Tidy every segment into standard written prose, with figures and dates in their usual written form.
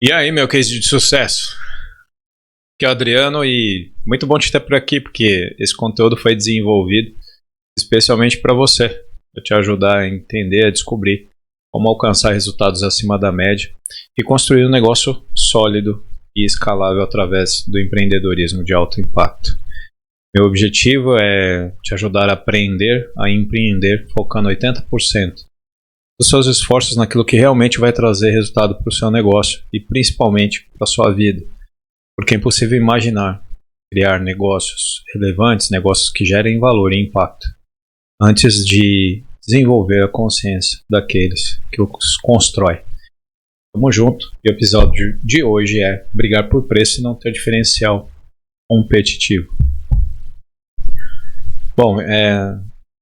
E aí, meu case de sucesso? Aqui é o Adriano e muito bom te ter por aqui, porque esse conteúdo foi desenvolvido especialmente para você, para te ajudar a entender, a descobrir como alcançar resultados acima da média e construir um negócio sólido e escalável através do empreendedorismo de alto impacto. Meu objetivo é te ajudar a aprender a empreender, focando 80% dos seus esforços naquilo que realmente vai trazer resultado para o seu negócio e principalmente para a sua vida. Porque é impossível imaginar criar negócios relevantes, negócios que gerem valor e impacto, antes de desenvolver a consciência daqueles que os constrói. Tamo junto, e o episódio de hoje é brigar por preço e não ter diferencial competitivo. Bom,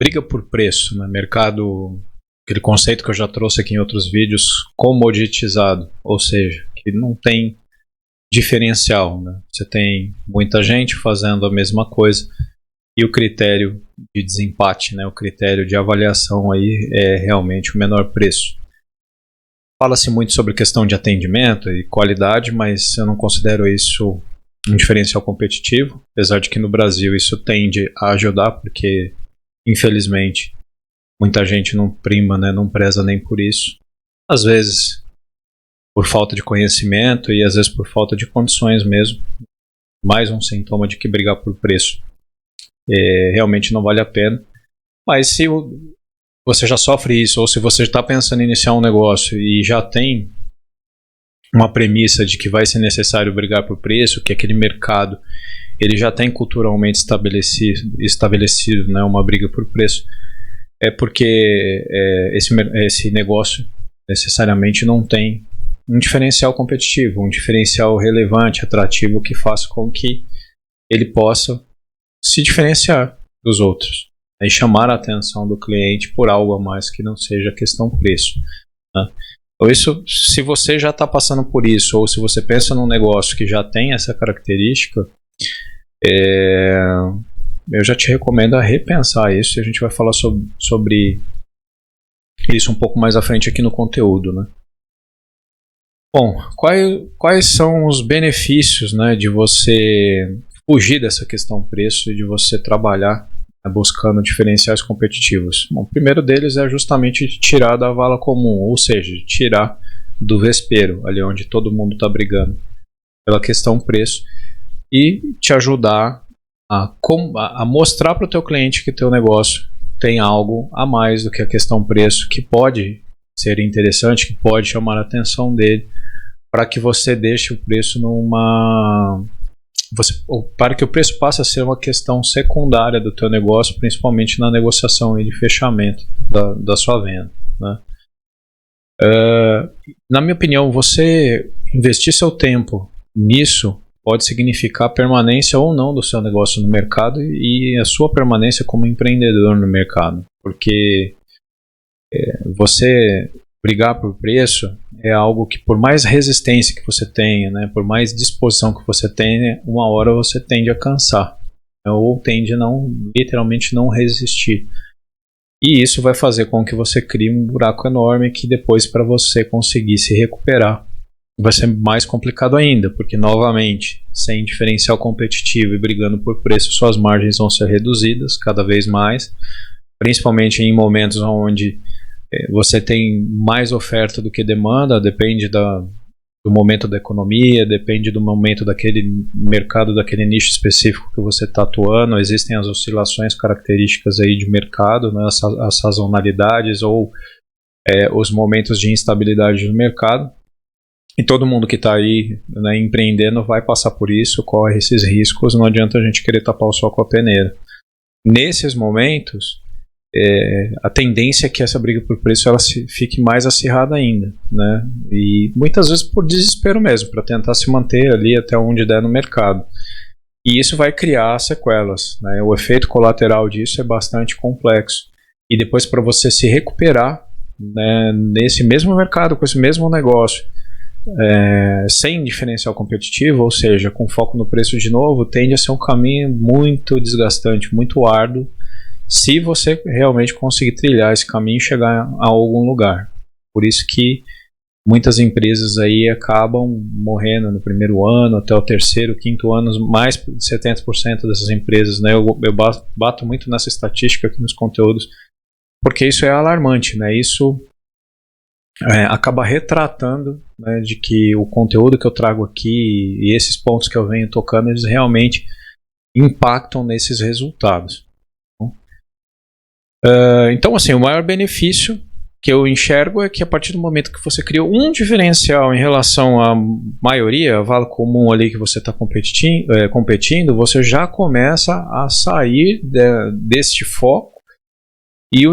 briga por preço, né? Mercado, aquele conceito que eu já trouxe aqui em outros vídeos, comoditizado, ou seja, que não tem diferencial, né? Você tem muita gente fazendo a mesma coisa e o critério de desempate, né? O critério de avaliação aí é realmente o menor preço. Fala-se muito sobre questão de atendimento e qualidade, mas eu não considero isso um diferencial competitivo, apesar de que no Brasil isso tende a ajudar, porque infelizmente muita gente não prima, né? Não preza nem por isso. Às vezes por falta de conhecimento e às vezes por falta de condições mesmo. Mais um sintoma de que brigar por preço realmente não vale a pena. Mas se você já sofre isso, ou se você está pensando em iniciar um negócio e já tem uma premissa de que vai ser necessário brigar por preço, que aquele mercado ele já tem culturalmente estabelecido, né, uma briga por preço, é porque esse negócio necessariamente não tem um diferencial competitivo, um diferencial relevante, atrativo, que faça com que ele possa se diferenciar dos outros e chamar a atenção do cliente por algo a mais que não seja a questão preço, né? Então isso, se você já está passando por isso, ou se você pensa num negócio que já tem essa característica, eu já te recomendo a repensar isso, e a gente vai falar sobre isso um pouco mais à frente aqui no conteúdo, né? Bom, quais são os benefícios, né, de você fugir dessa questão preço e de você trabalhar, né, buscando diferenciais competitivos? Bom, o primeiro deles é justamente tirar da vala comum, ou seja, tirar do vespeiro, ali onde todo mundo está brigando pela questão preço, e te ajudar a mostrar para o teu cliente que o teu negócio tem algo a mais do que a questão preço, que pode ser interessante, que pode chamar a atenção dele, para que você deixe o preço para que o preço passe a ser uma questão secundária do teu negócio, principalmente na negociação e de fechamento da sua venda, né? Na minha opinião, você investir seu tempo nisso pode significar a permanência ou não do seu negócio no mercado e a sua permanência como empreendedor no mercado, porque você brigar por preço é algo que, por mais resistência que você tenha, né, por mais disposição que você tenha, uma hora você tende a cansar, né, ou tende a literalmente não resistir. E isso vai fazer com que você crie um buraco enorme que depois, para você conseguir se recuperar, vai ser mais complicado ainda, porque novamente, sem diferencial competitivo e brigando por preço, suas margens vão ser reduzidas cada vez mais, principalmente em momentos onde você tem mais oferta do que demanda, depende do momento da economia, depende do momento daquele mercado, daquele nicho específico que você está atuando. Existem as oscilações características aí de mercado, né, as sazonalidades ou os momentos de instabilidade no mercado. E todo mundo que está aí, né, empreendendo vai passar por isso, corre esses riscos, não adianta a gente querer tapar o sol com a peneira. Nesses momentos, a tendência é que essa briga por preço ela fique mais acirrada ainda, né? E muitas vezes por desespero mesmo, para tentar se manter ali até onde der no mercado. E isso vai criar sequelas, né? O efeito colateral disso é bastante complexo. E depois, para você se recuperar, né, nesse mesmo mercado, com esse mesmo negócio, sem diferencial competitivo, ou seja, com foco no preço de novo, tende a ser um caminho muito desgastante, muito árduo, se você realmente conseguir trilhar esse caminho e chegar a algum lugar. Por isso que muitas empresas aí acabam morrendo no primeiro ano, até o terceiro, quinto ano, mais de 70% dessas empresas, né? Eu bato muito nessa estatística aqui nos conteúdos, porque isso é alarmante, né? Isso acaba retratando, né, de que o conteúdo que eu trago aqui e esses pontos que eu venho tocando, eles realmente impactam nesses resultados. Então, assim, o maior benefício que eu enxergo é que a partir do momento que você criou um diferencial em relação à maioria, a vala comum ali que você está competindo, você já começa a sair deste foco e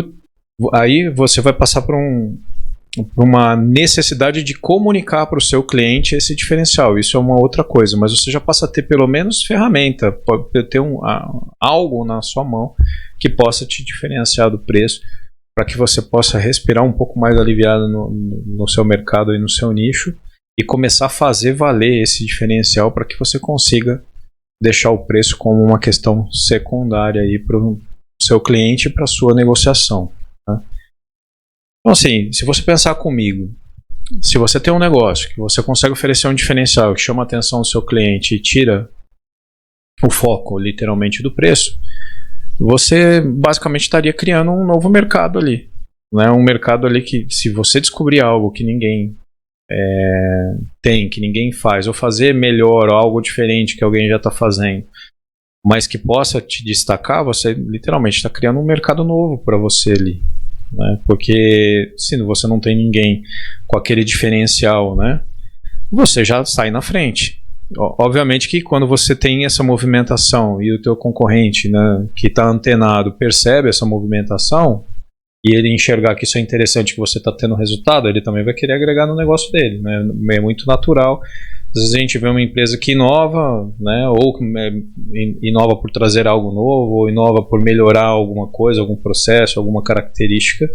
aí você vai passar por uma necessidade de comunicar para o seu cliente esse diferencial. Isso é uma outra coisa, mas você já passa a ter pelo menos ferramenta, pode ter algo na sua mão que possa te diferenciar do preço, para que você possa respirar um pouco mais aliviado no seu mercado e no seu nicho e começar a fazer valer esse diferencial para que você consiga deixar o preço como uma questão secundária para o seu cliente e para a sua negociação. Tá? Então, assim, se você pensar comigo, se você tem um negócio que você consegue oferecer um diferencial que chama a atenção do seu cliente e tira o foco, literalmente, do preço, você basicamente estaria criando um novo mercado ali. Né? Um mercado ali que, se você descobrir algo que ninguém tem, que ninguém faz, ou fazer melhor, ou algo diferente que alguém já está fazendo, mas que possa te destacar, você literalmente está criando um mercado novo para você ali. Né? Porque se você não tem ninguém com aquele diferencial, né, você já sai na frente. Obviamente que quando você tem essa movimentação e o teu concorrente, né, que está antenado, percebe essa movimentação e ele enxergar que isso é interessante, que você está tendo resultado, ele também vai querer agregar no negócio dele. Né? É muito natural. Às vezes a gente vê uma empresa que inova, né, ou inova por trazer algo novo, ou inova por melhorar alguma coisa, algum processo, alguma característica.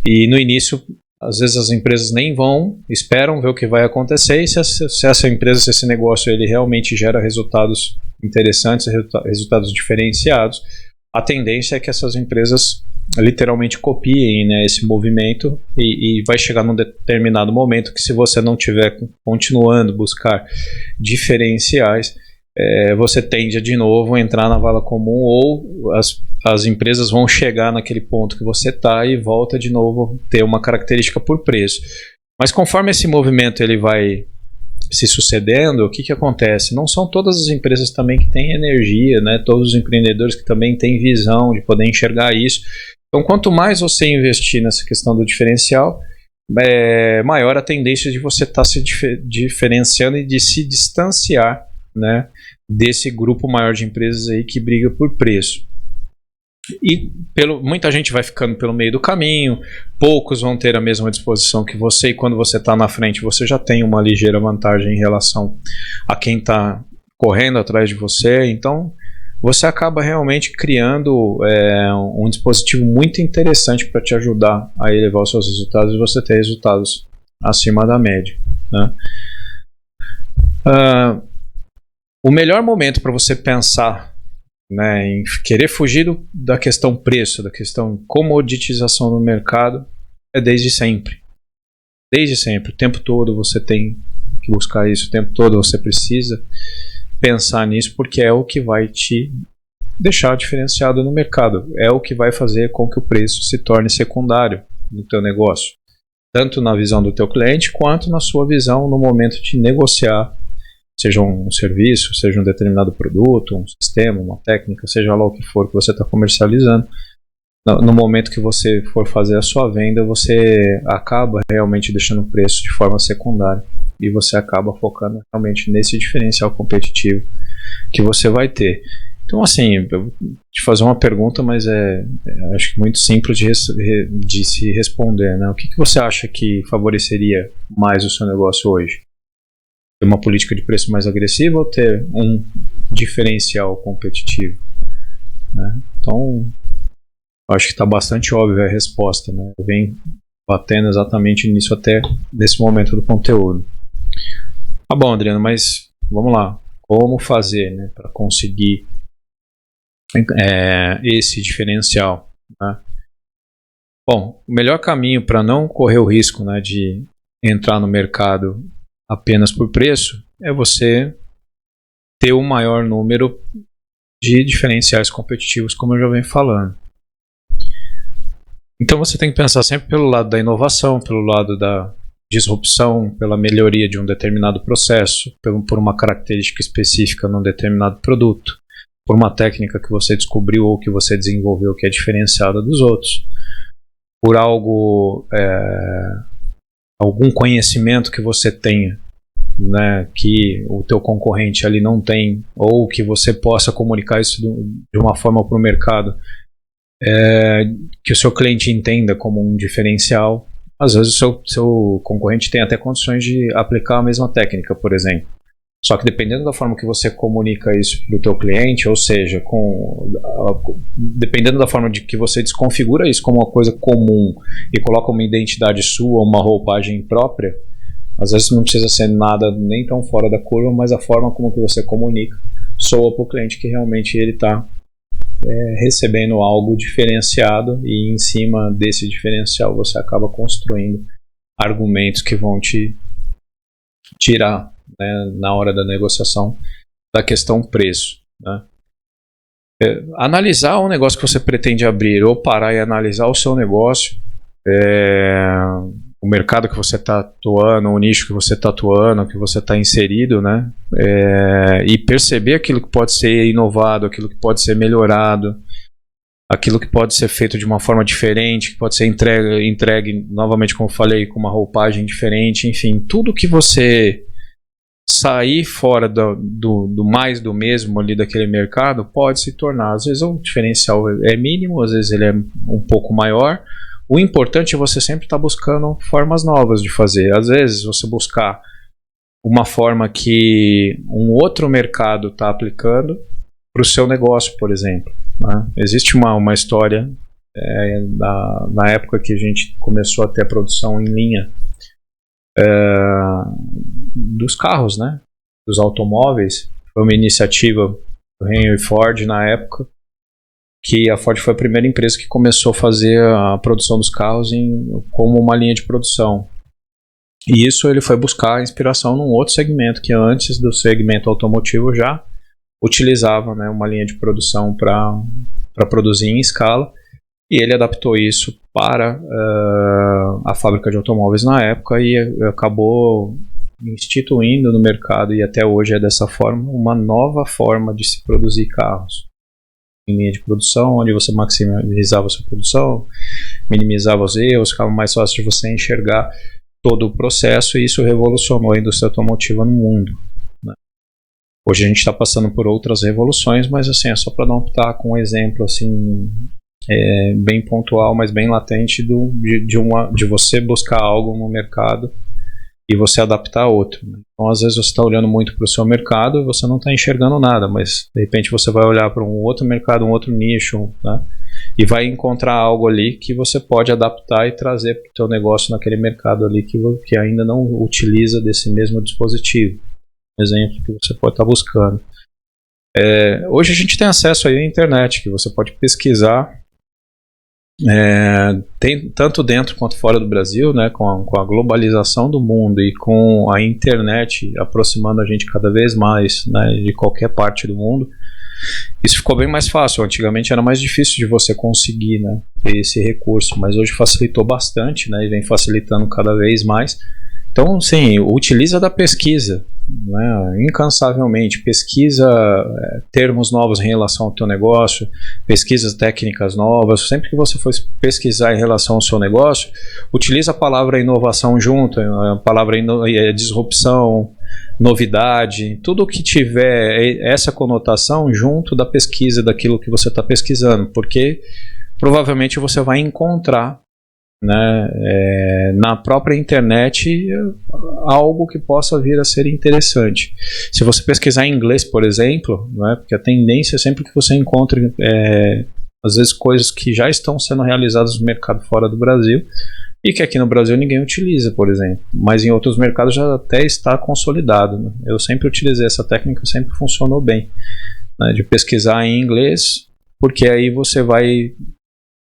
E no início, às vezes as empresas nem vão, esperam ver o que vai acontecer, e se essa empresa, se esse negócio ele realmente gera resultados interessantes, resultados diferenciados, a tendência é que essas empresas literalmente copiem, né, esse movimento e vai chegar num determinado momento que, se você não estiver continuando a buscar diferenciais, você tende a de novo entrar na vala comum, ou as empresas vão chegar naquele ponto que você está e volta de novo a ter uma característica por preço. Mas conforme esse movimento ele vai se sucedendo, o que acontece? Não são todas as empresas também que têm energia, né? Todos os empreendedores que também têm visão de poder enxergar isso. Então, quanto mais você investir nessa questão do diferencial, maior a tendência de você estar se diferenciando e de se distanciar, né, desse grupo maior de empresas aí que briga por preço. E muita gente vai ficando pelo meio do caminho, poucos vão ter a mesma disposição que você, e quando você está na frente você já tem uma ligeira vantagem em relação a quem está correndo atrás de você. Então você acaba realmente criando um dispositivo muito interessante para te ajudar a elevar os seus resultados e você ter resultados acima da média. Né? O melhor momento para você pensar, né, em querer fugir da questão preço, da questão comoditização no mercado, é desde sempre. Desde sempre. O tempo todo você tem que buscar isso, o tempo todo você precisa pensar nisso, porque é o que vai te deixar diferenciado no mercado. É o que vai fazer com que o preço se torne secundário no teu negócio. Tanto na visão do teu cliente, quanto na sua visão no momento de negociar, seja um serviço, seja um determinado produto, um sistema, uma técnica, seja lá o que for que você está comercializando. No momento que você for fazer a sua venda, você acaba realmente deixando o preço de forma secundária e você acaba focando realmente nesse diferencial competitivo que você vai ter. Então, assim, eu vou te fazer uma pergunta, mas acho que muito simples de se responder, né? O que você acha que favoreceria mais o seu negócio hoje? Ter uma política de preço mais agressiva ou ter um diferencial competitivo? Né? Então, acho que está bastante óbvia a resposta, né? Eu venho batendo exatamente nisso até nesse momento do conteúdo. Tá bom, Adriano, mas vamos lá. Como fazer, né, para conseguir esse diferencial? Né? Bom, o melhor caminho para não correr o risco, né, de entrar no mercado apenas por preço é você ter o maior número de diferenciais competitivos, como eu já venho falando. Então você tem que pensar sempre pelo lado da inovação, pelo lado da disrupção, pela melhoria de um determinado processo, por uma característica específica num determinado produto, por uma técnica que você descobriu ou que você desenvolveu que é diferenciada dos outros, por algo, algum conhecimento que você tenha, né, que o teu concorrente ali não tem, ou que você possa comunicar isso de uma forma para o mercado que o seu cliente entenda como um diferencial. Às vezes o seu concorrente tem até condições de aplicar a mesma técnica, por exemplo. Só que dependendo da forma que você comunica isso para o teu cliente, ou seja, dependendo da forma de que você desconfigura isso como uma coisa comum e coloca uma identidade sua, uma roupagem própria, às vezes não precisa ser nada nem tão fora da curva, mas a forma como que você comunica soa para o cliente que realmente ele está recebendo algo diferenciado, e em cima desse diferencial você acaba construindo argumentos que vão te tirar, né, na hora da negociação, da questão preço, né? Analisar o negócio que você pretende abrir, ou parar e analisar o seu negócio, o mercado que você está atuando, o nicho que você está atuando, que você está inserido, né? E perceber aquilo que pode ser inovado, aquilo que pode ser melhorado, aquilo que pode ser feito de uma forma diferente, que pode ser entregue novamente, como eu falei, com uma roupagem diferente, enfim, tudo que você sair fora do mais do mesmo ali daquele mercado pode se tornar, às vezes o diferencial é mínimo, às vezes ele é um pouco maior. O importante é você sempre estar buscando formas novas de fazer. Às vezes você buscar uma forma que um outro mercado está aplicando para o seu negócio, por exemplo, né? Existe uma história na época que a gente começou a ter a produção em linha dos carros, né? Dos automóveis. Foi uma iniciativa do Henry Ford na época, que a Ford foi a primeira empresa que começou a fazer a produção dos carros como uma linha de produção. E isso ele foi buscar inspiração num outro segmento, que antes do segmento automotivo já utilizava, né, uma linha de produção para produzir em escala, e ele adaptou isso para a fábrica de automóveis na época e acabou instituindo no mercado, e até hoje é dessa forma, uma nova forma de se produzir carros em linha de produção, onde você maximizava a sua produção, minimizava os erros, ficava mais fácil de você enxergar todo o processo, e isso revolucionou a indústria automotiva no mundo, né? Hoje a gente está passando por outras revoluções, mas assim, é só para dar um pitaco, um exemplo assim, bem pontual, mas bem latente de você buscar algo no mercado e você adaptar a outro. Então, às vezes você está olhando muito para o seu mercado e você não está enxergando nada, mas de repente você vai olhar para um outro mercado, um outro nicho, né? E vai encontrar algo ali que você pode adaptar e trazer para o teu negócio naquele mercado ali que ainda não utiliza desse mesmo dispositivo. Exemplo que você pode estar buscando. Hoje a gente tem acesso aí à internet, que você pode pesquisar, tem tanto dentro quanto fora do Brasil, né, com a globalização do mundo e com a internet aproximando a gente cada vez mais, né, de qualquer parte do mundo. Isso ficou bem mais fácil. Antigamente era mais difícil de você conseguir, né, ter esse recurso, mas hoje facilitou bastante, né, e vem facilitando cada vez mais. Então, sim, utiliza da pesquisa, né, incansavelmente. Pesquisa termos novos em relação ao teu negócio, pesquisa técnicas novas. Sempre que você for pesquisar em relação ao seu negócio, utiliza a palavra inovação junto, a palavra disrupção, novidade, tudo que tiver essa conotação junto da pesquisa daquilo que você está pesquisando, porque provavelmente você vai encontrar, né, na própria internet algo que possa vir a ser interessante. Se você pesquisar em inglês, por exemplo, né, porque a tendência é sempre que você encontre às vezes coisas que já estão sendo realizadas no mercado fora do Brasil e que aqui no Brasil ninguém utiliza, por exemplo, mas em outros mercados já até está consolidado, né? Eu sempre utilizei essa técnica, sempre funcionou bem, né, de pesquisar em inglês, porque aí você vai...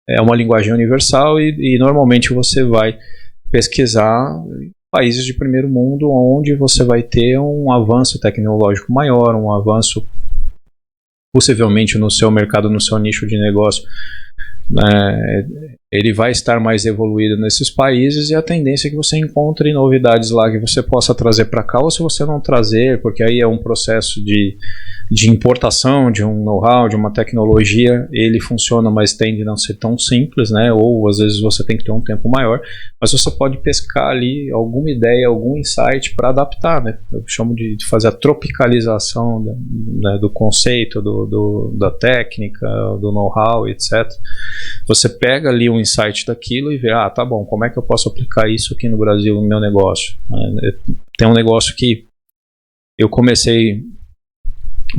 É uma linguagem universal e normalmente você vai pesquisar países de primeiro mundo, onde você vai ter um avanço tecnológico maior, um avanço possivelmente no seu mercado, no seu nicho de negócio, né, ele vai estar mais evoluído nesses países, e a tendência é que você encontre novidades lá que você possa trazer para cá, ou se você não trazer, porque aí é um processo de importação de um know-how, de uma tecnologia, ele funciona, mas tende a não ser tão simples, né? Ou às vezes você tem que ter um tempo maior, mas você pode pescar ali alguma ideia, algum insight para adaptar, né? Eu chamo de fazer a tropicalização do conceito, da técnica, do know-how, etc. Você pega ali um insight daquilo e vê, tá bom, como é que eu posso aplicar isso aqui no Brasil, no meu negócio? Tem um negócio que eu comecei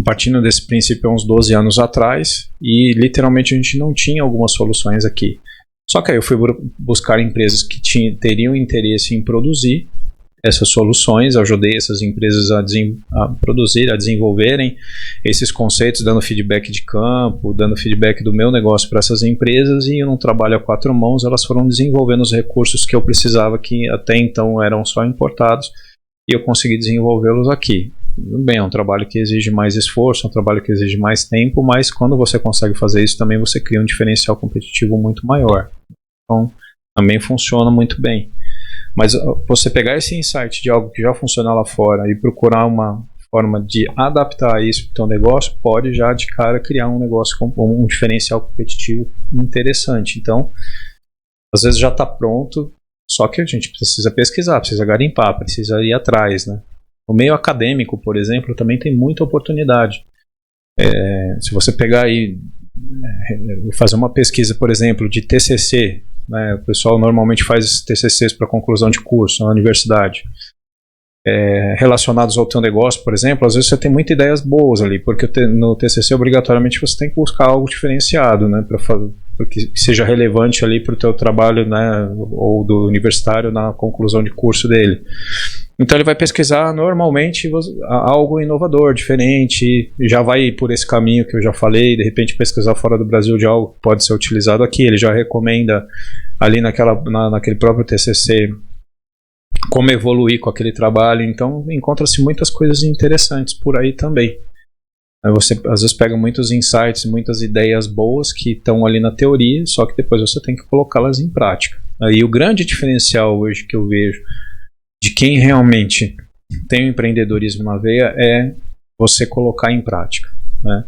partindo desse princípio há uns 12 anos atrás, e literalmente a gente não tinha algumas soluções aqui. Só que aí eu fui buscar empresas que teriam interesse em produzir essas soluções, ajudei essas empresas a produzir, a desenvolverem esses conceitos, dando feedback de campo, dando feedback do meu negócio para essas empresas, e eu não trabalho a 4 mãos, elas foram desenvolvendo os recursos que eu precisava, que até então eram só importados, e eu consegui desenvolvê-los aqui. Bem, é um trabalho que exige mais esforço, é um trabalho que exige mais tempo, mas quando você consegue fazer isso, também você cria um diferencial competitivo muito maior. Então, também funciona muito bem. Mas você pegar esse insight de algo que já funciona lá fora e procurar uma forma de adaptar isso para o teu negócio, pode já de cara criar um negócio com um diferencial competitivo interessante. Então, às vezes já está pronto, só que a gente precisa pesquisar, precisa garimpar, precisa ir atrás, né? No meio acadêmico, por exemplo, também tem muita oportunidade. Se você pegar aí, fazer uma pesquisa, por exemplo, de TCC, né, o pessoal normalmente faz TCCs para conclusão de curso na universidade, relacionados ao teu negócio, por exemplo, às vezes você tem muitas ideias boas ali, porque no TCC obrigatoriamente você tem que buscar algo diferenciado, né, para que seja relevante ali para o teu trabalho, né, ou do universitário na conclusão de curso dele. Então ele vai pesquisar normalmente algo inovador, diferente, já vai por esse caminho que eu já falei, de repente pesquisar fora do Brasil de algo que pode ser utilizado aqui, ele já recomenda ali naquele próprio TCC como evoluir com aquele trabalho, então encontra-se muitas coisas interessantes por aí também. Você às vezes pega muitos insights, muitas ideias boas que estão ali na teoria, só que depois você tem que colocá-las em prática. E o grande diferencial hoje que eu vejo de quem realmente tem o empreendedorismo na veia é você colocar em prática, né?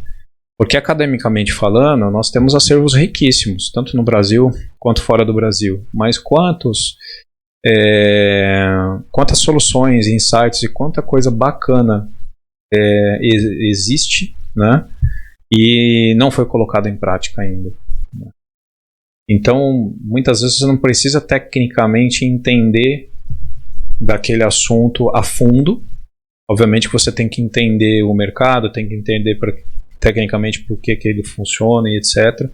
Porque academicamente falando, nós temos acervos riquíssimos, tanto no Brasil quanto fora do Brasil, mas quantas soluções, insights e quanta coisa bacana existe, né? E não foi colocado em prática ainda, né? Então, muitas vezes você não precisa tecnicamente entender daquele assunto a fundo. Obviamente que você tem que entender o mercado, tem que entender tecnicamente por que ele funciona e etc.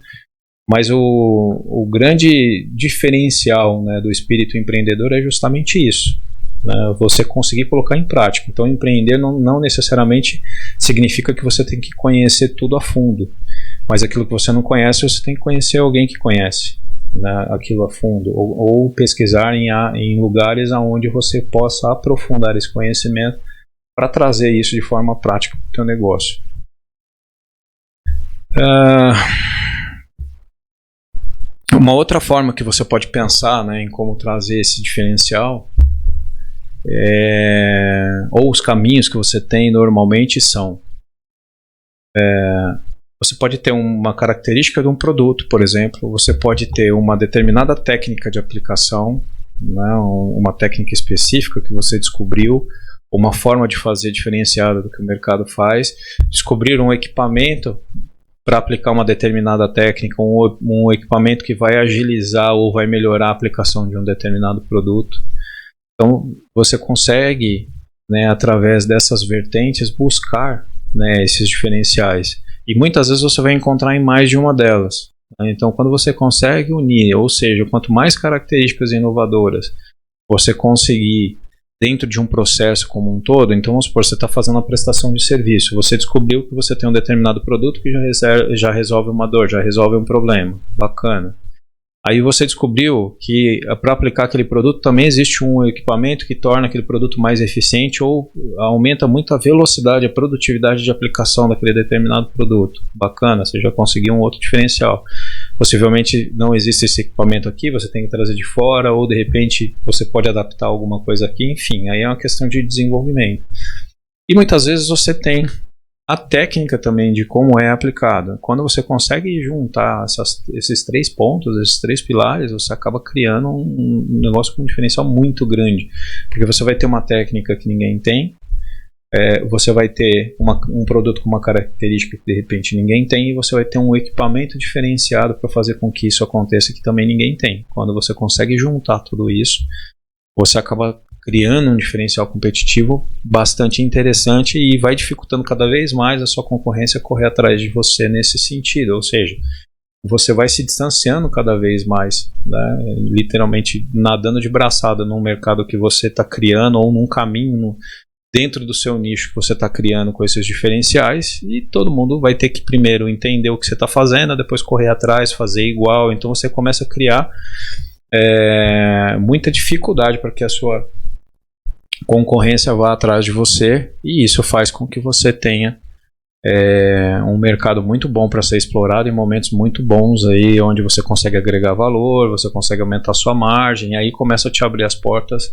Mas o grande diferencial, né, do espírito empreendedor é justamente isso, né, você conseguir colocar em prática. Então empreender não necessariamente significa que você tem que conhecer tudo a fundo, mas aquilo que você não conhece, você tem que conhecer alguém que conhece, né, aquilo a fundo, ou pesquisar em lugares onde você possa aprofundar esse conhecimento para trazer isso de forma prática para o teu negócio. Uma outra forma que você pode pensar, né, em como trazer esse diferencial, ou os caminhos que você tem normalmente são, você pode ter uma característica de um produto, por exemplo, você pode ter uma determinada técnica de aplicação, né, uma técnica específica que você descobriu, uma forma de fazer diferenciada do que o mercado faz, descobrir um equipamento para aplicar uma determinada técnica, um equipamento que vai agilizar ou vai melhorar a aplicação de um determinado produto. Então você consegue, né, através dessas vertentes, buscar, né, esses diferenciais. E muitas vezes você vai encontrar em mais de uma delas. Então quando você consegue unir, ou seja, quanto mais características inovadoras você conseguir dentro de um processo como um todo, então vamos supor, você está fazendo uma prestação de serviço, você descobriu que você tem um determinado produto que já resolve uma dor, já resolve um problema, bacana. Aí você descobriu que para aplicar aquele produto também existe um equipamento que torna aquele produto mais eficiente ou aumenta muito a velocidade, a produtividade de aplicação daquele determinado produto. Bacana, você já conseguiu um outro diferencial. Possivelmente não existe esse equipamento aqui, você tem que trazer de fora, ou de repente você pode adaptar alguma coisa aqui, enfim, aí é uma questão de desenvolvimento. E muitas vezes você tem a técnica também de como é aplicada. Quando você consegue juntar esses 3 pontos, esses 3 pilares, você acaba criando um negócio com um diferencial muito grande. Porque você vai ter uma técnica que ninguém tem, você vai ter um produto com uma característica que de repente ninguém tem, e você vai ter um equipamento diferenciado para fazer com que isso aconteça que também ninguém tem. Quando você consegue juntar tudo isso, você acaba criando um diferencial competitivo bastante interessante e vai dificultando cada vez mais a sua concorrência correr atrás de você nesse sentido, ou seja, você vai se distanciando cada vez mais, né? Literalmente nadando de braçada num mercado que você está criando ou num caminho dentro do seu nicho que você está criando com esses diferenciais, e todo mundo vai ter que primeiro entender o que você está fazendo, depois correr atrás, fazer igual, então você começa a criar muita dificuldade para que a sua concorrência vá atrás de você, e isso faz com que você tenha um mercado muito bom para ser explorado em momentos muito bons aí, onde você consegue agregar valor, você consegue aumentar a sua margem, e aí começa a te abrir as portas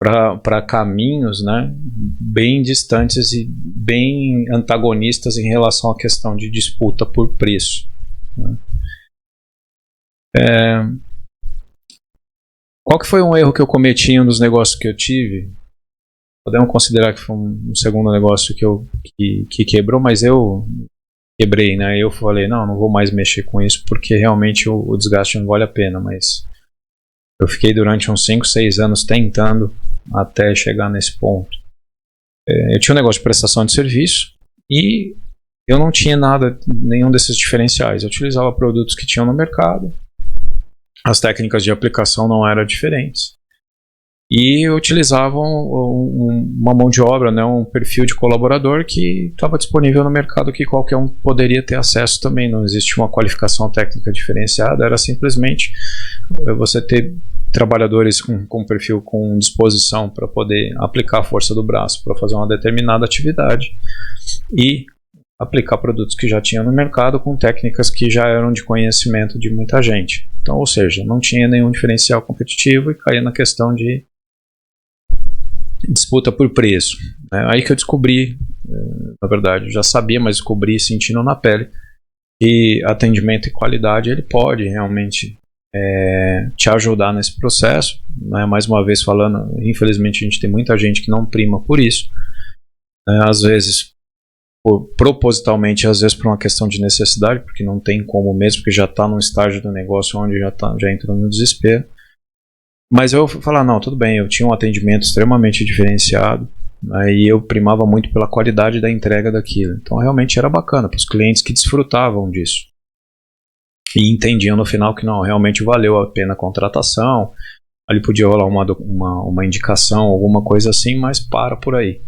para caminhos, né, bem distantes e bem antagonistas em relação à questão de disputa por preço, né. Qual que foi um erro que eu cometi em um dos negócios que eu tive? Podemos considerar que foi um segundo negócio que quebrou, mas eu quebrei, né? Eu falei, não vou mais mexer com isso, porque realmente o desgaste não vale a pena, mas eu fiquei durante uns 5, 6 anos tentando até chegar nesse ponto. Eu tinha um negócio de prestação de serviço e eu não tinha nenhum desses diferenciais. Eu utilizava produtos que tinham no mercado, as técnicas de aplicação não eram diferentes, e utilizavam uma mão de obra, né, um perfil de colaborador que estava disponível no mercado, que qualquer um poderia ter acesso também. Não existe uma qualificação técnica diferenciada, era simplesmente você ter trabalhadores com perfil com disposição para poder aplicar a força do braço para fazer uma determinada atividade e aplicar produtos que já tinha no mercado com técnicas que já eram de conhecimento de muita gente. Então, ou seja, não tinha nenhum diferencial competitivo e caía na questão de disputa por preço. Aí que eu descobri, na verdade, eu já sabia, mas descobri sentindo na pele que atendimento e qualidade ele pode realmente te ajudar nesse processo, né? Mais uma vez falando, infelizmente a gente tem muita gente que não prima por isso, às vezes propositalmente, às vezes por uma questão de necessidade, porque não tem como mesmo, porque já está num estágio do negócio onde já entrou no desespero. Mas eu falar, não, tudo bem, eu tinha um atendimento extremamente diferenciado, aí eu primava muito pela qualidade da entrega daquilo, então realmente era bacana para os clientes que desfrutavam disso e entendiam no final que não, realmente valeu a pena a contratação, ali podia rolar uma indicação, alguma coisa assim, mas para por aí.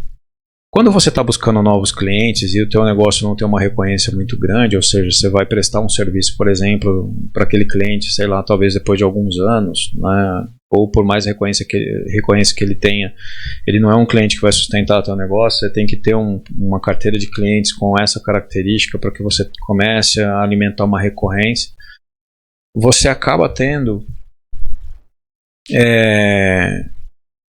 Quando você está buscando novos clientes e o teu negócio não tem uma recorrência muito grande, ou seja, você vai prestar um serviço, por exemplo, para aquele cliente, sei lá, talvez depois de alguns anos, né, ou por mais recorrência que ele tenha, ele não é um cliente que vai sustentar o teu negócio, você tem que ter uma carteira de clientes com essa característica para que você comece a alimentar uma recorrência. Você acaba tendo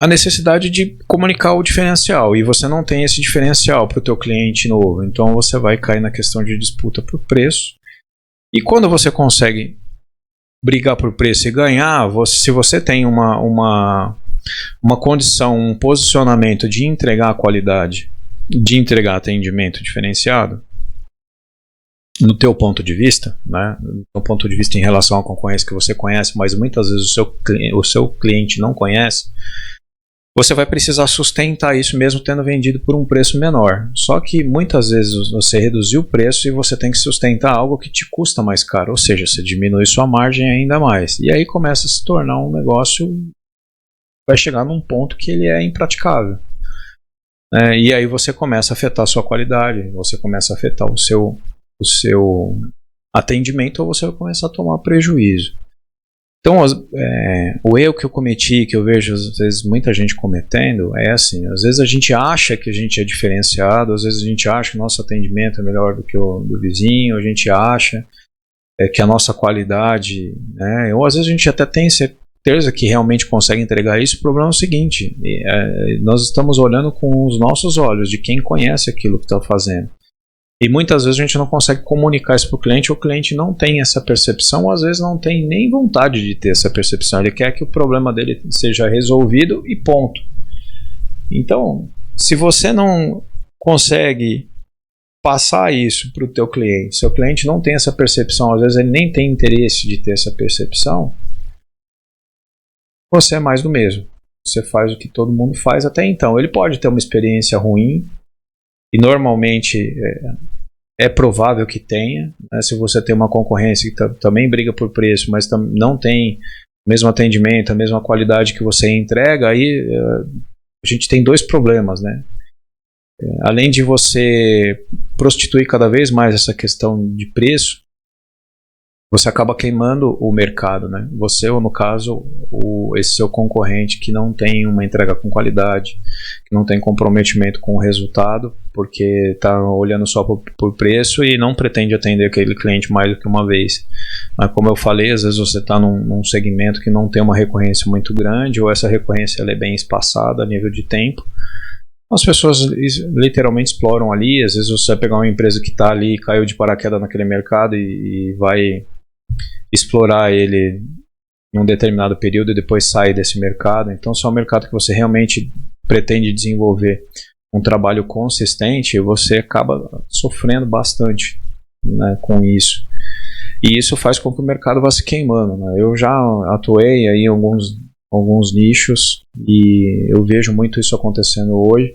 a necessidade de comunicar o diferencial, e você não tem esse diferencial para o teu cliente novo, então você vai cair na questão de disputa por preço, e quando você consegue brigar por preço e ganhar, se você tem uma condição, um posicionamento de entregar qualidade, de entregar atendimento diferenciado, no teu ponto de vista, né, no ponto de vista em relação à concorrência que você conhece, mas muitas vezes o seu cliente não conhece, você vai precisar sustentar isso mesmo tendo vendido por um preço menor. Só que muitas vezes você reduziu o preço e você tem que sustentar algo que te custa mais caro, ou seja, você diminui sua margem ainda mais. E aí começa a se tornar um negócio, vai chegar num ponto que ele é impraticável. E aí você começa a afetar a sua qualidade, você começa a afetar o seu atendimento, ou você vai começar a tomar prejuízo. Então, o erro que eu cometi, que eu vejo às vezes muita gente cometendo, é assim, às vezes a gente acha que a gente é diferenciado, às vezes a gente acha que o nosso atendimento é melhor do que o do vizinho, a gente acha que a nossa qualidade, né, ou às vezes a gente até tem certeza que realmente consegue entregar isso. O problema é o seguinte, nós estamos olhando com os nossos olhos, de quem conhece aquilo que está fazendo. E muitas vezes a gente não consegue comunicar isso para o cliente não tem essa percepção, ou às vezes não tem nem vontade de ter essa percepção, ele quer que o problema dele seja resolvido e ponto. Então, se você não consegue passar isso para o teu cliente, seu cliente não tem essa percepção, às vezes ele nem tem interesse de ter essa percepção, você é mais do mesmo. Você faz o que todo mundo faz até então. Ele pode ter uma experiência ruim, e normalmente é provável que tenha, né? Se você tem uma concorrência que também briga por preço, mas não tem o mesmo atendimento, a mesma qualidade que você entrega, aí a gente tem dois problemas, né? Além de você prostituir cada vez mais essa questão de preço, você acaba queimando o mercado, né? Você, ou no caso, esse seu concorrente que não tem uma entrega com qualidade, que não tem comprometimento com o resultado, porque está olhando só por preço e não pretende atender aquele cliente mais do que uma vez. Mas como eu falei, às vezes você está num segmento que não tem uma recorrência muito grande, ou essa recorrência ela é bem espaçada a nível de tempo. As pessoas literalmente exploram ali. Às vezes você vai pegar uma empresa que está ali, caiu de paraquedas naquele mercado e vai explorar ele em um determinado período e depois sai desse mercado. Então, se é um mercado que você realmente pretende desenvolver um trabalho consistente, você acaba sofrendo bastante, né, com isso. E isso faz com que o mercado vá se queimando, né? Eu já atuei aí em alguns nichos e eu vejo muito isso acontecendo hoje.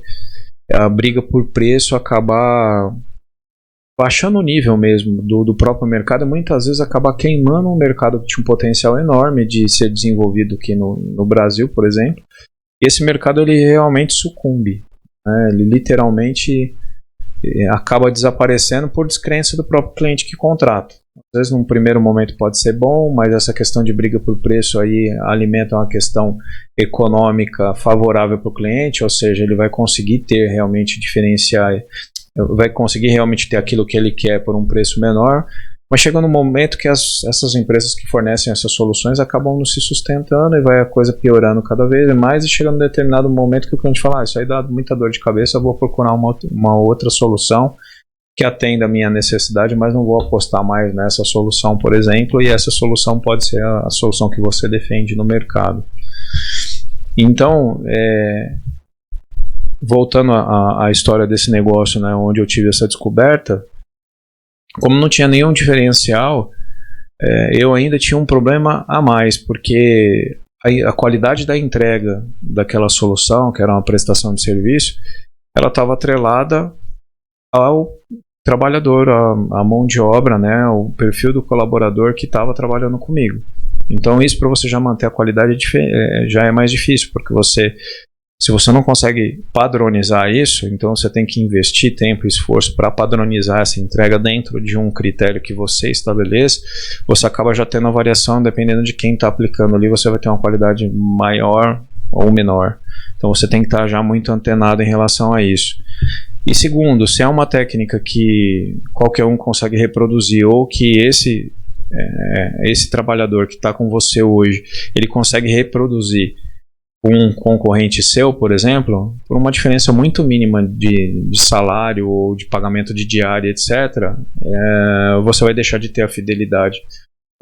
A briga por preço acabar baixando o nível mesmo do próprio mercado, muitas vezes acaba queimando um mercado que tinha um potencial enorme de ser desenvolvido aqui no Brasil, por exemplo, e esse mercado ele realmente sucumbe, né? Ele literalmente acaba desaparecendo por descrença do próprio cliente que contrata. Às vezes num primeiro momento pode ser bom, mas essa questão de briga por preço aí alimenta uma questão econômica favorável para o cliente, ou seja, ele vai conseguir ter realmente vai conseguir realmente ter aquilo que ele quer por um preço menor, mas chega no momento que essas empresas que fornecem essas soluções acabam não se sustentando e vai a coisa piorando cada vez mais, e chega num determinado momento que o cliente fala, isso aí dá muita dor de cabeça, eu vou procurar uma outra solução que atenda a minha necessidade, mas não vou apostar mais nessa solução, por exemplo, e essa solução pode ser a solução que você defende no mercado. Então, voltando à história desse negócio, né, onde eu tive essa descoberta, como não tinha nenhum diferencial, eu ainda tinha um problema a mais, porque a qualidade da entrega daquela solução, que era uma prestação de serviço, ela estava atrelada ao trabalhador, a mão de obra, né, o perfil do colaborador que estava trabalhando comigo. Então isso, para você já manter a qualidade, já é mais difícil, porque se você não consegue padronizar isso, então você tem que investir tempo e esforço para padronizar essa entrega dentro de um critério que você estabeleça. Você acaba já tendo a variação, dependendo de quem está aplicando ali, você vai ter uma qualidade maior ou menor. Então você tem que estar já muito antenado em relação a isso. E segundo, se é uma técnica que qualquer um consegue reproduzir, ou que esse trabalhador que está com você hoje, ele consegue reproduzir um concorrente seu, por exemplo, por uma diferença muito mínima de salário ou de pagamento de diária, etc., você vai deixar de ter a fidelidade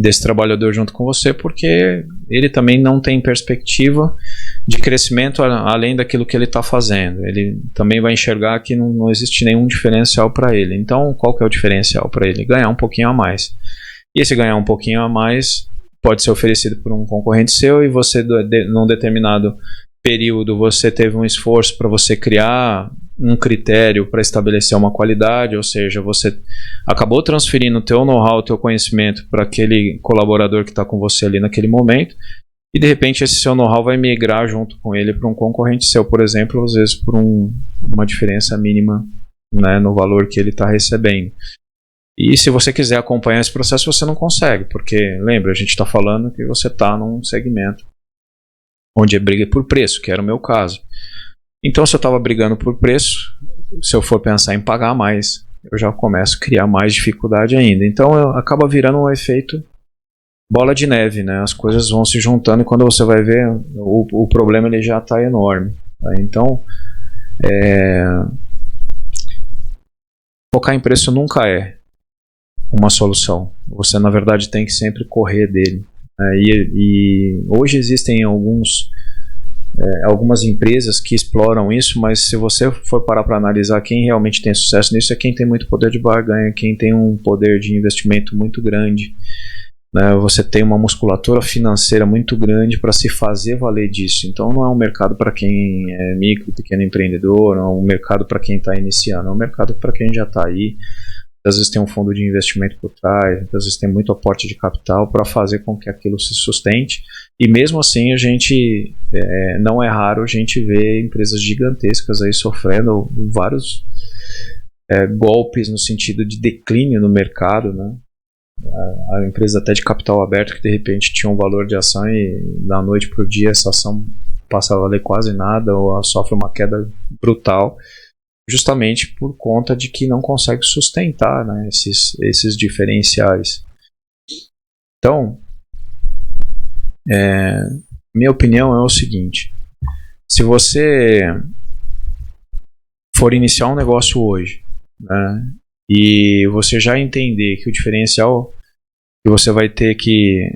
desse trabalhador junto com você, porque ele também não tem perspectiva de crescimento além daquilo que ele está fazendo. Ele também vai enxergar que não existe nenhum diferencial para ele. Então, qual que é o diferencial para ele? Ganhar um pouquinho a mais. E esse ganhar um pouquinho a mais pode ser oferecido por um concorrente seu, e você, num determinado período, você teve um esforço para você criar um critério para estabelecer uma qualidade, ou seja, você acabou transferindo o teu know-how, o teu conhecimento para aquele colaborador que está com você ali naquele momento, e de repente esse seu know-how vai migrar junto com ele para um concorrente seu, por exemplo, às vezes por uma diferença mínima, né, no valor que ele está recebendo. E se você quiser acompanhar esse processo, você não consegue, porque, lembra, a gente está falando que você está num segmento onde é briga por preço, que era o meu caso. Então, se eu estava brigando por preço, se eu for pensar em pagar mais, eu já começo a criar mais dificuldade ainda. Então, acaba virando um efeito bola de neve, né? As coisas vão se juntando e quando você vai ver, o problema ele já está enorme. Tá? Então, focar em preço nunca é uma solução. Você, na verdade, tem que sempre correr dele. E hoje existem algumas empresas que exploram isso, mas se você for parar para analisar quem realmente tem sucesso nisso é quem tem muito poder de barganha, quem tem um poder de investimento muito grande, né? Você tem uma musculatura financeira muito grande para se fazer valer disso. Então não é um mercado para quem é micro, pequeno empreendedor, não é um mercado para quem está iniciando, é um mercado para quem já está aí. Às vezes tem um fundo de investimento por trás, às vezes tem muito aporte de capital para fazer com que aquilo se sustente. E mesmo assim, não é raro a gente ver empresas gigantescas aí sofrendo vários golpes no sentido de declínio no mercado, né? A empresa até de capital aberto que de repente tinha um valor de ação e da noite para o dia essa ação passa a valer quase nada ou ela sofre uma queda brutal, justamente por conta de que não consegue sustentar, né, esses diferenciais. Então, minha opinião é o seguinte: se você for iniciar um negócio hoje, né, e você já entender que o diferencial que você vai ter que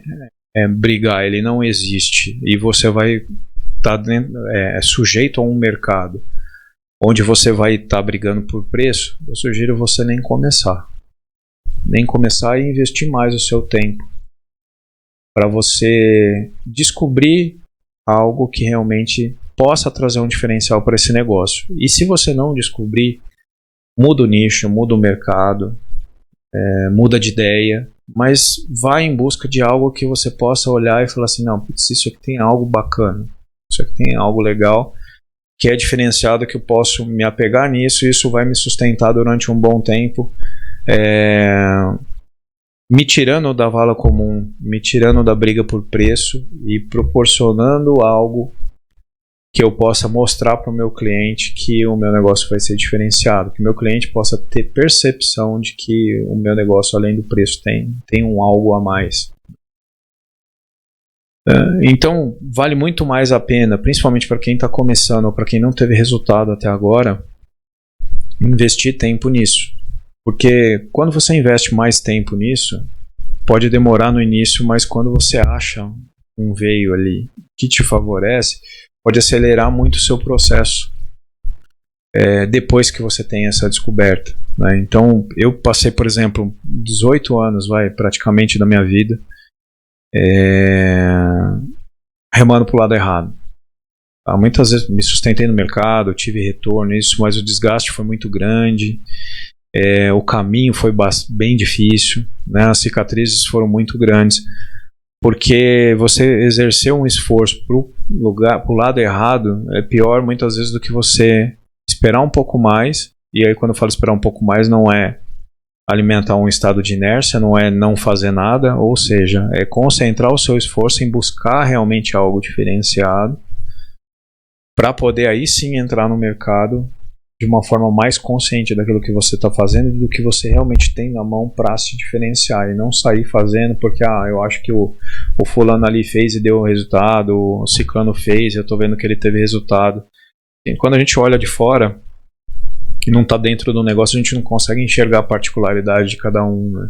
brigar, ele não existe, e você vai estar sujeito a um mercado onde você vai estar brigando por preço, eu sugiro você nem começar e investir mais o seu tempo para você descobrir algo que realmente possa trazer um diferencial para esse negócio. E se você não descobrir, muda o nicho, muda o mercado, muda de ideia, mas vai em busca de algo que você possa olhar e falar assim, não, putz, isso aqui tem algo bacana, isso aqui tem algo legal, que é diferenciado, que eu posso me apegar nisso e isso vai me sustentar durante um bom tempo, me tirando da vala comum, me tirando da briga por preço e proporcionando algo que eu possa mostrar para o meu cliente que o meu negócio vai ser diferenciado, que o meu cliente possa ter percepção de que o meu negócio, além do preço, tem um algo a mais. Então, vale muito mais a pena, principalmente para quem está começando ou para quem não teve resultado até agora, investir tempo nisso. Porque quando você investe mais tempo nisso, pode demorar no início, mas quando você acha um veio ali que te favorece, pode acelerar muito o seu processo depois que você tem essa descoberta, né? Então, eu passei, por exemplo, 18 anos, praticamente da minha vida, remando para o lado errado. Muitas vezes me sustentei no mercado, tive retorno, mas o desgaste foi muito grande, o caminho foi bem difícil, né? As cicatrizes foram muito grandes, porque você exerceu um esforço para o lado errado é pior muitas vezes do que você esperar um pouco mais. E aí, quando eu falo esperar um pouco mais, não é alimentar um estado de inércia, não é não fazer nada, ou seja, é concentrar o seu esforço em buscar realmente algo diferenciado para poder aí sim entrar no mercado de uma forma mais consciente daquilo que você está fazendo e do que você realmente tem na mão para se diferenciar, e não sair fazendo porque eu acho que o fulano ali fez e deu resultado, o ciclano fez, eu estou vendo que ele teve resultado. E quando a gente olha de fora e não está dentro do negócio, a gente não consegue enxergar a particularidade de cada um, né?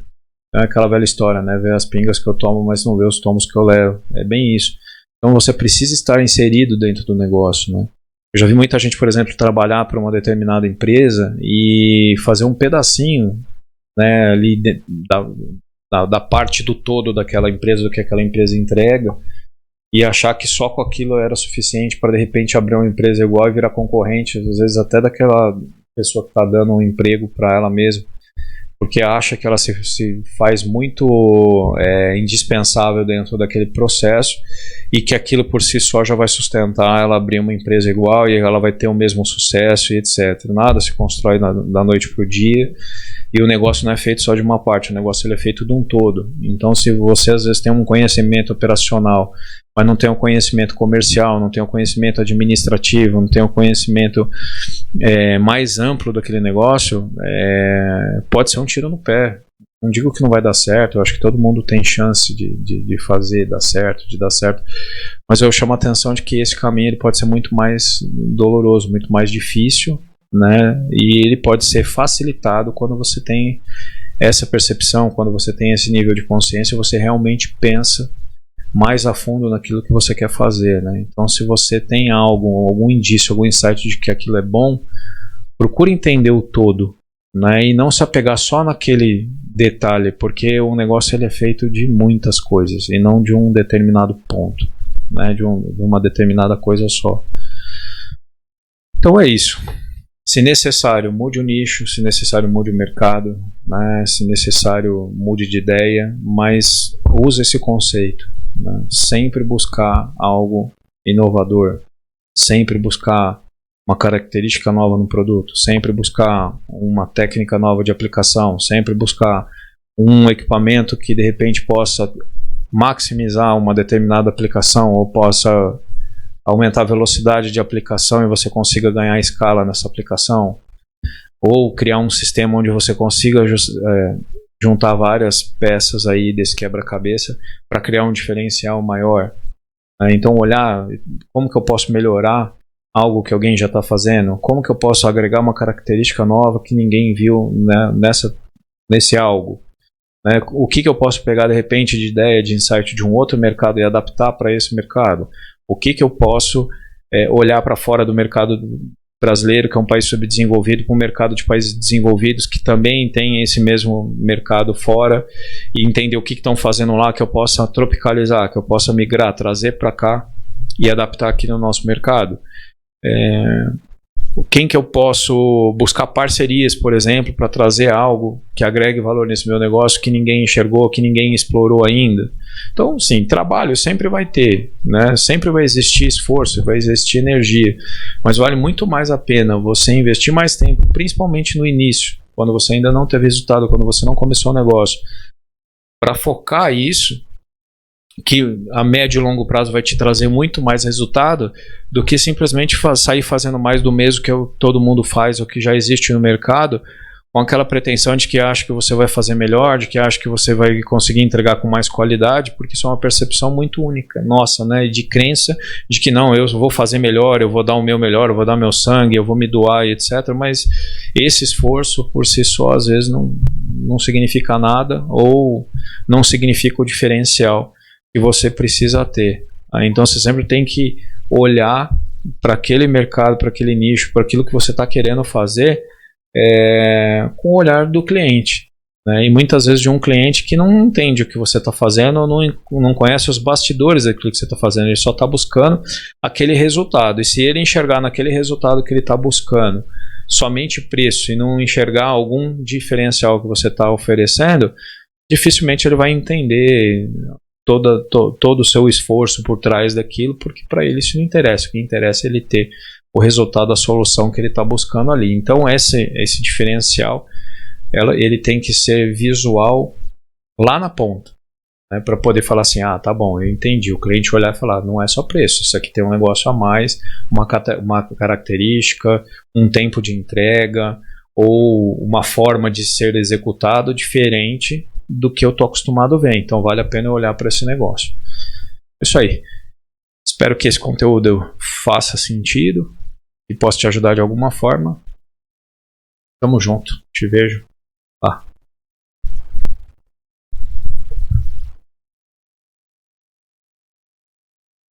É aquela velha história, né? Ver as pingas que eu tomo, mas não ver os tomos que eu levo. É bem isso. Então você precisa estar inserido dentro do negócio, né? Eu já vi muita gente, por exemplo, trabalhar para uma determinada empresa e fazer um pedacinho, né, ali da parte do todo daquela empresa, do que aquela empresa entrega, e achar que só com aquilo era suficiente para de repente abrir uma empresa igual e virar concorrente, às vezes até daquela pessoa que está dando um emprego para ela mesma, porque acha que ela se faz muito indispensável dentro daquele processo e que aquilo por si só já vai sustentar ela abrir uma empresa igual e ela vai ter o mesmo sucesso e etc. Nada se constrói da noite para o dia E o negócio não é feito só de uma parte, o negócio ele é feito de um todo. Então, se você às vezes tem um conhecimento operacional, mas não tem um conhecimento comercial, não tem um conhecimento administrativo, não tem um conhecimento mais amplo daquele negócio, pode ser um tiro no pé. Não digo que não vai dar certo, eu acho que todo mundo tem chance de fazer dar certo, de dar certo, mas eu chamo a atenção de que esse caminho ele pode ser muito mais doloroso, muito mais difícil, né? E ele pode ser facilitado quando você tem essa percepção, quando você tem esse nível de consciência, você realmente pensa mais a fundo naquilo que você quer fazer, né? Então, se você tem algum indício, algum insight de que aquilo é bom, procure entender o todo, né? E não se apegar só naquele detalhe, porque o negócio ele é feito de muitas coisas e não de um determinado ponto, né? De uma determinada coisa só. Então é isso. Se necessário, mude o nicho, se necessário, mude o mercado, né? Se necessário, mude de ideia, mas use esse conceito, né? Sempre buscar algo inovador, sempre buscar uma característica nova no produto, sempre buscar uma técnica nova de aplicação, sempre buscar um equipamento que de repente possa maximizar uma determinada aplicação ou possa aumentar a velocidade de aplicação e você consiga ganhar escala nessa aplicação, ou criar um sistema onde você consiga juntar várias peças aí desse quebra-cabeça para criar um diferencial maior. Então olhar como que eu posso melhorar algo que alguém já está fazendo, como que eu posso agregar uma característica nova que ninguém viu, né, nesse algo. Né? O que eu posso pegar de repente de ideia, de insight de um outro mercado e adaptar para esse mercado. O que eu posso olhar para fora do mercado brasileiro, que é um país subdesenvolvido, para um mercado de países desenvolvidos que também tem esse mesmo mercado fora, e entender o que estão fazendo lá, que eu possa tropicalizar, que eu possa migrar, trazer para cá e adaptar aqui no nosso mercado. Quem que eu posso buscar parcerias, por exemplo, para trazer algo que agregue valor nesse meu negócio que ninguém enxergou, que ninguém explorou ainda. Então, sim, trabalho sempre vai ter, né? Sempre vai existir esforço, vai existir energia, mas vale muito mais a pena você investir mais tempo, principalmente no início, quando você ainda não teve resultado, quando você não começou o negócio, para focar isso, que a médio e longo prazo vai te trazer muito mais resultado do que simplesmente sair fazendo mais do mesmo que todo mundo faz ou que já existe no mercado, com aquela pretensão de que acha que você vai fazer melhor, de que acha que você vai conseguir entregar com mais qualidade, porque isso é uma percepção muito única, nossa, né, de crença de que não, eu vou fazer melhor, eu vou dar o meu melhor, eu vou dar meu sangue, eu vou me doar, etc. Mas esse esforço por si só às vezes não significa nada ou não significa o diferencial que você precisa ter. Então você sempre tem que olhar para aquele mercado, para aquele nicho, para aquilo que você está querendo fazer com o olhar do cliente, né? E muitas vezes de um cliente que não entende o que você está fazendo ou não conhece os bastidores daquilo que você está fazendo, ele só está buscando aquele resultado, e se ele enxergar naquele resultado que ele está buscando somente preço e não enxergar algum diferencial que você está oferecendo, dificilmente ele vai entender todo o seu esforço por trás daquilo, porque para ele isso não interessa. O que interessa é ele ter o resultado da solução que ele está buscando ali. Então esse diferencial ele tem que ser visual lá na ponta, né, para poder falar assim, tá bom, eu entendi. O cliente olhar e falar, não é só preço, isso aqui tem um negócio a mais, uma característica, um tempo de entrega ou uma forma de ser executado diferente do que eu estou acostumado a ver. Então vale a pena eu olhar para esse negócio. É isso aí. Espero que esse conteúdo faça sentido e possa te ajudar de alguma forma. Tamo junto. Te vejo lá.